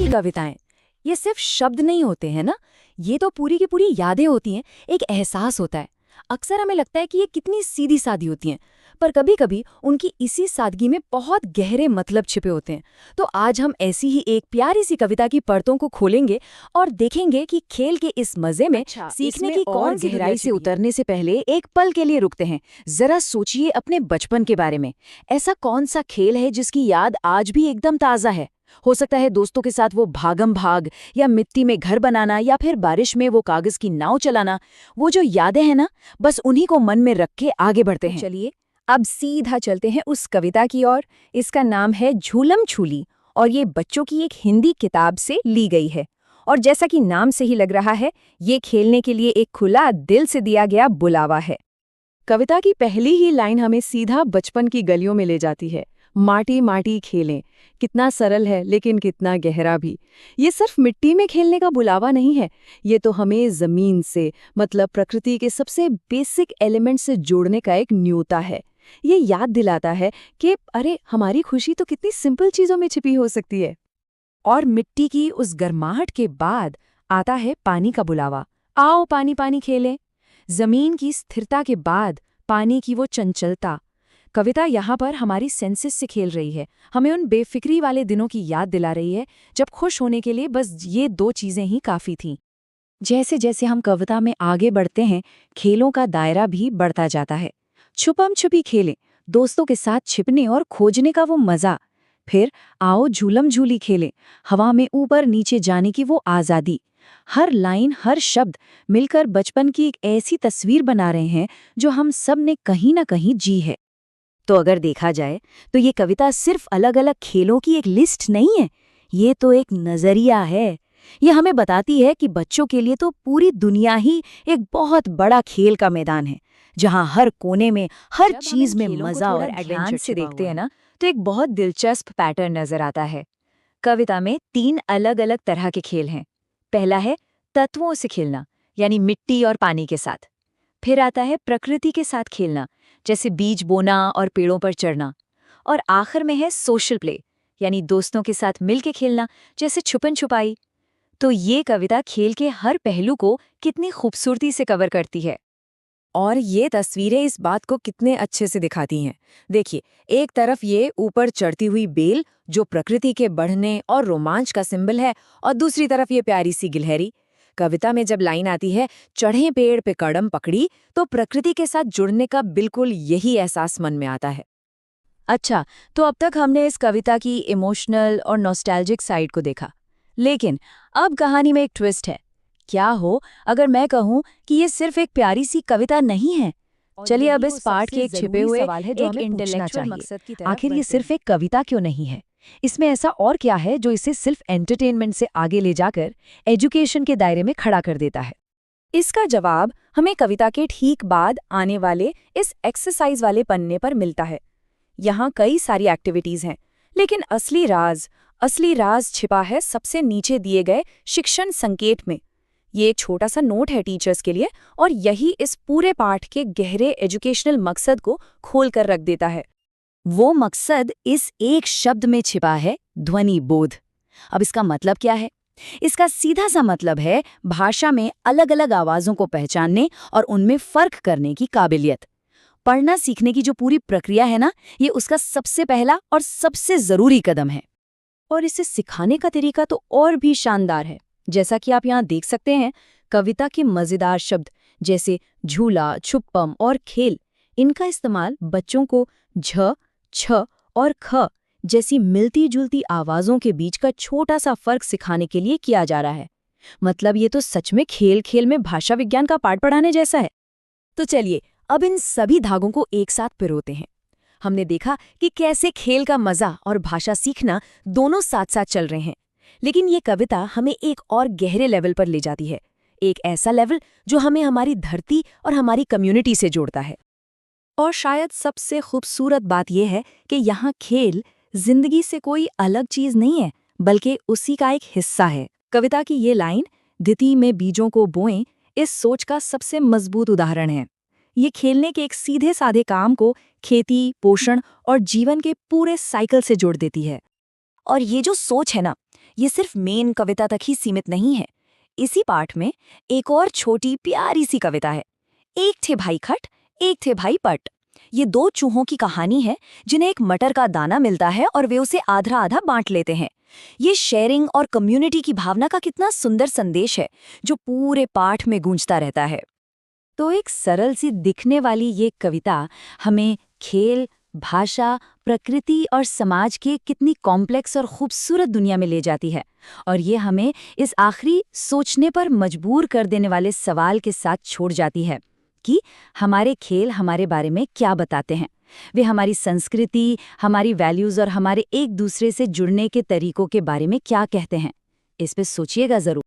की कविताएं, ये सिर्फ शब्द नहीं होते हैं ना, ये तो पूरी की पूरी यादें होती हैं, एक एहसास होता है। अक्सर हमें लगता है कि ये कितनी सीधी सादी होती हैं, पर कभी-कभी उनकी इसी सादगी में बहुत गहरे मतलब छिपे होते हैं। तो आज हम ऐसी ही एक प्यारी सी कविता की परतों को खोलेंगे और देखेंगे कि खेल के इस मजे में सीखने की कौन सी गहराई से उतरने से पहले एक पल के लिए रुकते हैं। जरा सोचिए अपने बचपन के बारे में। ऐसा कौन सा खेल है जिसकी याद आज भी एकदम ताजा है? हो सकता है दोस्तों के साथ वो भागम भाग, या मिट्टी में घर बनाना, या फिर बारिश में वो कागज की नाव चलाना। वो जो यादें हैं ना, बस उन्हीं को मन में रख के आगे बढ़ते हैं। चलिए अब सीधा चलते हैं उस कविता की ओर। इसका नाम है झूलम झूली और ये बच्चों की एक हिंदी किताब से ली गई है। और जैसा कि नाम से ही लग रहा है, ये खेलने के लिए एक खुला दिल से दिया गया बुलावा है। कविता की पहली ही लाइन हमें सीधा बचपन की गलियों में ले जाती है। माटी माटी खेलें। कितना सरल है लेकिन कितना गहरा भी। ये सिर्फ मिट्टी में खेलने का बुलावा नहीं है, ये तो हमें जमीन से, मतलब प्रकृति के सबसे बेसिक एलिमेंट से जोड़ने का एक न्योता है। ये याद दिलाता है कि अरे, हमारी खुशी तो कितनी सिंपल चीजों में छिपी हो सकती है। और मिट्टी की उस गर्माहट के बाद आता है पानी का बुलावा। आओ पानी पानी खेलें। जमीन की स्थिरता के बाद पानी की वो चंचलता। कविता यहाँ पर हमारी सेंसेस से खेल रही है, हमें उन बेफिक्री वाले दिनों की याद दिला रही है जब खुश होने के लिए बस ये दो चीजें ही काफी थीं। जैसे जैसे हम कविता में आगे बढ़ते हैं, खेलों का दायरा भी बढ़ता जाता है। छुपम छुपी खेलें, दोस्तों के साथ छिपने और खोजने का वो मजा। फिर आओ झूलम झूली खेलें, हवा में ऊपर नीचे जाने की वो आज़ादी। हर लाइन, हर शब्द मिलकर बचपन की एक ऐसी तस्वीर बना रहे हैं जो हम सब ने कहीं ना कहीं जी है। तो अगर देखा जाए तो ये कविता सिर्फ अलग अलग खेलों की एक लिस्ट नहीं है, ये तो एक नजरिया है। ये हमें बताती है कि बच्चों के लिए तो पूरी दुनिया ही एक बहुत बड़ा खेल का मैदान है, जहां हर कोने में, हर चीज में मजा और एडवेंचर से देखते हैं ना, तो एक बहुत दिलचस्प पैटर्न नजर आता है। कविता में 3 अलग अलग तरह के खेल हैं। पहला है तत्वों से खेलना, यानी मिट्टी और पानी के साथ। फिर आता है प्रकृति के साथ खेलना, जैसे बीज बोना और पेड़ों पर चढ़ना। और आखिर में है सोशल प्ले, यानी दोस्तों के साथ मिलके खेलना, जैसे छुपन छुपाई। तो ये कविता खेल के हर पहलू को कितनी खूबसूरती से कवर करती है। और ये तस्वीरें इस बात को कितने अच्छे से दिखाती हैं। देखिए, एक तरफ ये ऊपर चढ़ती हुई बेल जो प्रकृति के बढ़ने और रोमांच का सिंबल है, और दूसरी तरफ ये प्यारी सी गिलहरी। कविता में जब लाइन आती है चढ़े पेड़ पे कदम पकड़ी, तो प्रकृति के साथ जुड़ने का बिल्कुल यही एहसास मन में आता है। अच्छा, तो अब तक हमने इस कविता की इमोशनल और नॉस्टैल्जिक साइड को देखा, लेकिन अब कहानी में एक ट्विस्ट है। क्या हो अगर मैं कहूं कि ये सिर्फ एक प्यारी सी कविता नहीं है? चलिए अब इस पार्ट के एक छिपे हुए सवाल है जो एक हमें पूछना इंटेलेक्चुअल चाहिए। मकसद की तरफ आखिर ये सिर्फ एक कविता क्यों नहीं है? इसमें ऐसा और क्या है जो इसे सिर्फ एंटरटेनमेंट से आगे ले जाकर एजुकेशन के दायरे में खड़ा कर देता है? इसका जवाब हमें कविता के ठीक बाद आने वाले इस एक्सरसाइज वाले पन्ने पर मिलता है। यहाँ कई सारी एक्टिविटीज हैं, लेकिन असली राज छिपा है सबसे नीचे दिए गए शिक्षण संकेत में। ये एक छोटा सा नोट है टीचर्स के लिए, और यही इस पूरे पाठ के गहरे एजुकेशनल मकसद को खोल कर रख देता है। वो मकसद इस एक शब्द में छिपा है, ध्वनि बोध। अब इसका मतलब क्या है? इसका सीधा सा मतलब है भाषा में अलग अलग आवाजों को पहचानने और उनमें फर्क करने की काबिलियत। पढ़ना सीखने की जो पूरी प्रक्रिया है ना, ये उसका सबसे पहला और सबसे जरूरी कदम है। और इसे सिखाने का तरीका तो और भी शानदार है। जैसा कि आप यहाँ देख सकते हैं, कविता के मजेदार शब्द जैसे झूला, छुप्पम और खेल, इनका इस्तेमाल बच्चों को झ, छ और ख जैसी मिलती जुलती आवाजों के बीच का छोटा सा फर्क सिखाने के लिए किया जा रहा है। मतलब ये तो सच में खेल खेल में भाषा विज्ञान का पाठ पढ़ाने जैसा है। तो चलिए अब इन सभी धागों को एक साथ पिरोते हैं। हमने देखा कि कैसे खेल का मजा और भाषा सीखना दोनों साथ साथ चल रहे हैं, लेकिन ये कविता हमें एक और गहरे लेवल पर ले जाती है, एक ऐसा लेवल जो हमें हमारी धरती और हमारी कम्युनिटी से जोड़ता है। और शायद सबसे खूबसूरत बात यह है कि यहाँ खेल जिंदगी से कोई अलग चीज नहीं है, बल्कि उसी का एक हिस्सा है। कविता की ये लाइन, धरती में बीजों को बोएं, इस सोच का सबसे मजबूत उदाहरण है। ये खेलने के एक सीधे साधे काम को खेती, पोषण और जीवन के पूरे साइकिल से जोड़ देती है। और ये जो सोच है ना, ये सिर्फ मेन कविता तक ही सीमित नहीं है। इसी पाठ में एक और छोटी प्यारी सी कविता है। एक थे भाई खट, एक थे भाई पट। ये दो चूहों की कहानी है जिन्हें एक मटर का दाना मिलता है और वे उसे आधा आधा बांट लेते हैं। ये शेयरिंग और कम्युनिटी की भावना का कितना सुंदर संदेश है जो पूरे पाठ में गूंजता रहता है। तो एक सरल सी दिखने वाली ये कविता हमें खेल, भाषा, प्रकृति और समाज के कितनी कॉम्प्लेक्स और खूबसूरत दुनिया में ले जाती है, और ये हमें इस आखिरी सोचने पर मजबूर कर देने वाले सवाल के साथ छोड़ जाती है कि हमारे खेल हमारे बारे में क्या बताते हैं। वे हमारी संस्कृति, हमारी वैल्यूज़ और हमारे एक दूसरे से जुड़ने के तरीकों के बारे में क्या कहते हैं। इस पे सोचिएगा ज़रूर।